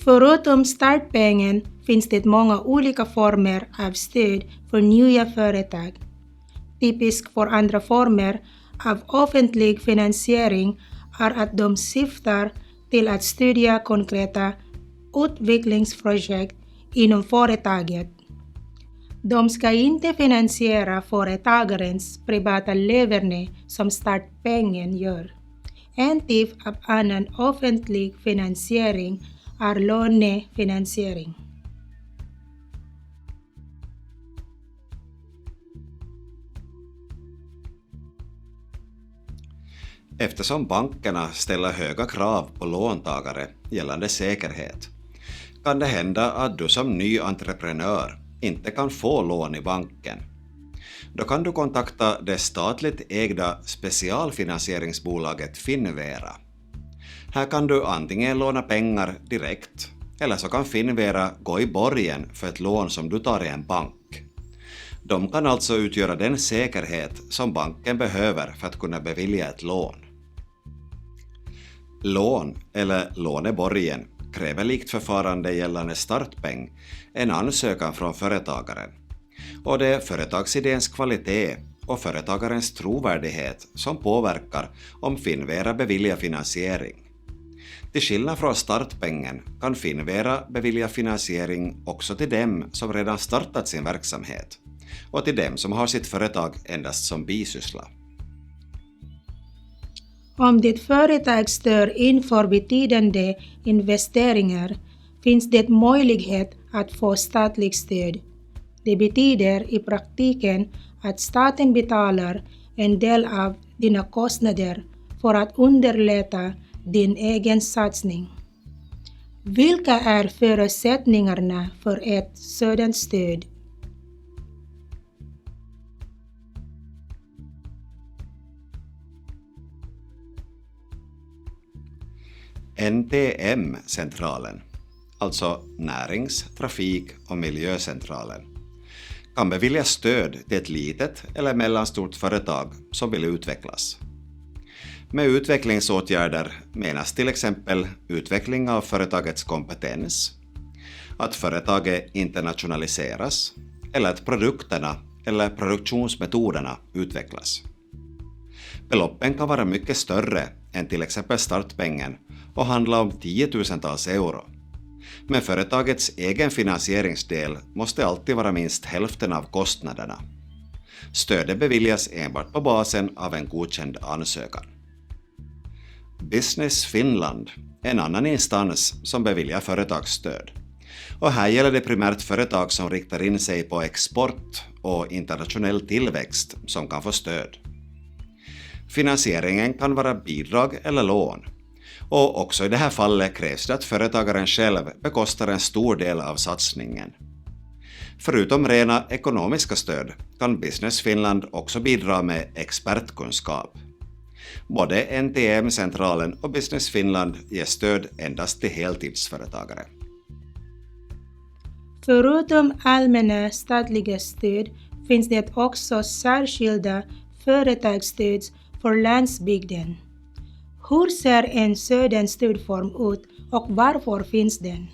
Förutom startpengen finns det många olika former av stöd för nya företag. Typiskt för andra former av offentlig finansiering är att de syftar till att stödja konkreta utvecklingsprojekt inom företaget. De ska inte finansiera företagarens privata leverne som startpengen gör. En typ av annan offentlig finansiering är lånefinansiering. Eftersom bankerna ställer höga krav på låntagare gällande säkerhet kan det hända att du som ny entreprenör inte kan få lån i banken. Då kan du kontakta det statligt ägda specialfinansieringsbolaget Finnvera. Här kan du antingen låna pengar direkt eller så kan Finnvera gå i borgen för ett lån som du tar i en bank. De kan alltså utgöra den säkerhet som banken behöver för att kunna bevilja ett lån. Lån eller låneborgen kräver likt förfarande gällande startpeng en ansökan från företagaren. Och det är företagsidéns kvalitet och företagarens trovärdighet som påverkar om Finnvera beviljar finansiering. Till skillnad från startpengen kan Finnvera bevilja finansiering också till dem som redan startat sin verksamhet och till dem som har sitt företag endast som bisyssla. Om ditt företag står inför betydande investeringar finns det möjlighet att få statligt stöd. Det betyder i praktiken att staten betalar en del av dina kostnader för att underlätta din egen satsning. Vilka är förutsättningarna för ett sådant stöd? NTM-centralen, alltså Närings-, trafik- och miljöcentralen, kan bevilja stöd till ett litet eller mellanstort företag som vill utvecklas. Med utvecklingsåtgärder menas till exempel utveckling av företagets kompetens, att företaget internationaliseras eller att produkterna eller produktionsmetoderna utvecklas. Beloppen kan vara mycket större än till exempel startpengen och handla om 10 000-tals euro. Men företagets egen finansieringsdel måste alltid vara minst hälften av kostnaderna. Stödet beviljas enbart på basen av en godkänd ansökan. Business Finland är en annan instans som beviljar företagsstöd. Och här gäller det primärt företag som riktar in sig på export och internationell tillväxt som kan få stöd. Finansieringen kan vara bidrag eller lån. Och också i det här fallet krävs det att företagaren själv bekostar en stor del av satsningen. Förutom rena ekonomiska stöd kan Business Finland också bidra med expertkunskap. Både NTM-centralen och Business Finland ger stöd endast till heltidsföretagare. Förutom allmänna statliga stöd finns det också särskilda företagsstöd för landsbygden. Hur ser en sådan stödform ut och varför finns den?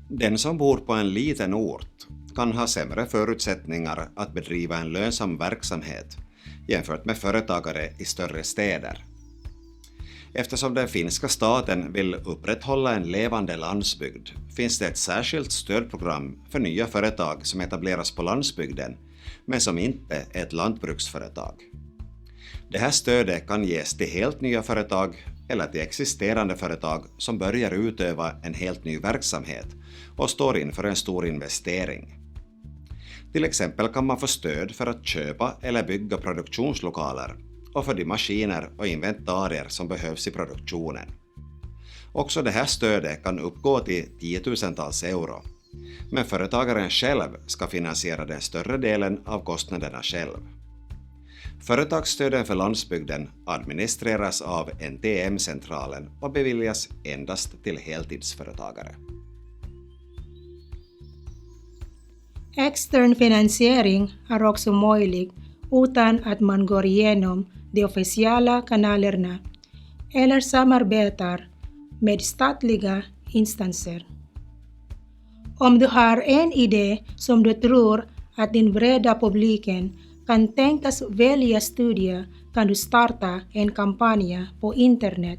Den som bor på en liten ort kan ha sämre förutsättningar att bedriva en lönsam verksamhet jämfört med företagare i större städer. Eftersom den finska staten vill upprätthålla en levande landsbygd finns det ett särskilt stödprogram för nya företag som etableras på landsbygden men som inte är ett lantbruksföretag. Det här stödet kan ges till helt nya företag eller till existerande företag som börjar utöva en helt ny verksamhet och står inför en stor investering. Till exempel kan man få stöd för att köpa eller bygga produktionslokaler och för de maskiner och inventarier som behövs i produktionen. Också det här stödet kan uppgå till 10 000-tals euro, men företagaren själv ska finansiera den större delen av kostnaderna själv. Företagsstöden för landsbygden administreras av NTM-centralen och beviljas endast till heltidsföretagare. Extern finansiering är också möjlig utan att man går igenom de officiella kanalerna eller samarbetar med statliga instanser. Om du har en idé som du tror att den breda publiken kan tänkas välja stödja kan du starta en kampanj på internet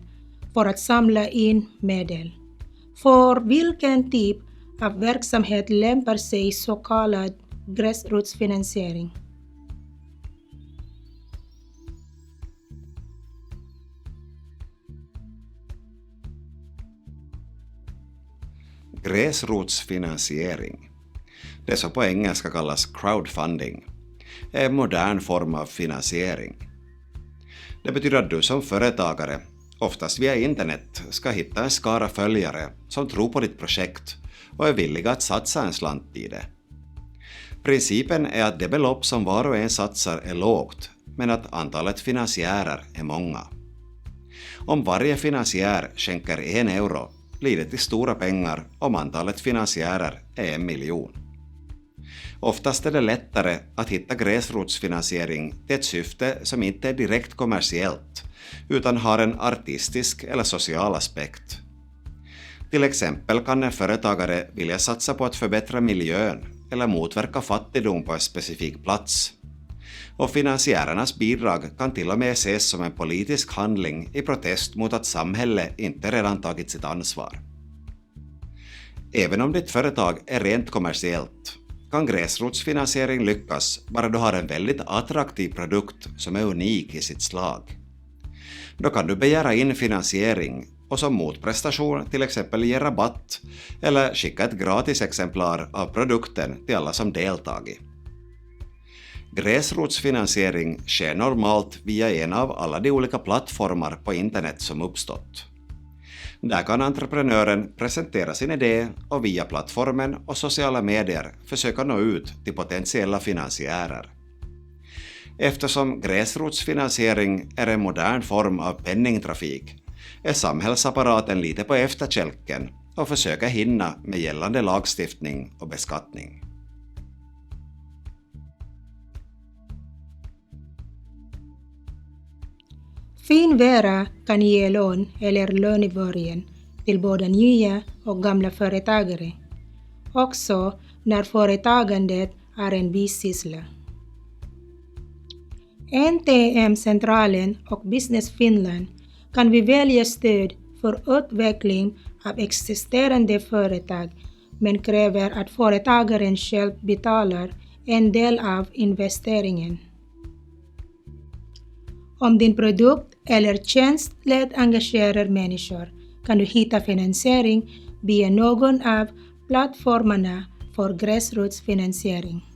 för att samla in medel. För vilken typ av verksamhet lämpar sig så kallad gräsrotsfinansiering? Gräsrotsfinansiering, det som på engelska kallas crowdfunding, är en modern form av finansiering. Det betyder att du som företagare, oftast via internet, ska hitta en skara följare som tror på ditt projekt och är villiga att satsa en slant i det. Principen är att det belopp som var och en satsar är lågt, men att antalet finansiärer är många. Om varje finansiär skänker 1 euro blir det till stora pengar om antalet finansiärer är 1 miljon. Oftast är det lättare att hitta gräsrotsfinansiering till ett syfte som inte är direkt kommersiellt, utan har en artistisk eller social aspekt. Till exempel kan en företagare vilja satsa på att förbättra miljön eller motverka fattigdom på en specifik plats. Och finansiärernas bidrag kan till och med ses som en politisk handling i protest mot att samhället inte redan tagit sitt ansvar. Även om ditt företag är rent kommersiellt kan gräsrotsfinansiering lyckas bara du har en väldigt attraktiv produkt som är unik i sitt slag. Då kan du begära in finansiering och som motprestation till exempel ge rabatt eller skicka ett gratis exemplar av produkten till alla som deltagit. Gräsrotsfinansiering sker normalt via en av alla de olika plattformar på internet som uppstått. Där kan entreprenören presentera sin idé och via plattformen och sociala medier försöka nå ut till potentiella finansiärer. Eftersom gräsrotsfinansiering är en modern form av penningtrafik är samhällsapparaten lite på efterkälken och försöker hinna med gällande lagstiftning och beskattning. Finvera kan ge lån eller låneborgen till både nya och gamla företagare, också när företagandet är en bisyssla. NTM-centralen och Business Finland kan vi välja stöd för utveckling av existerande företag, men kräver att företagaren själv betalar en del av investeringen. Om din produkt eller tjänst lätt engagerar människor kan du hitta finansiering via någon av plattformarna för gräsrotsfinansiering.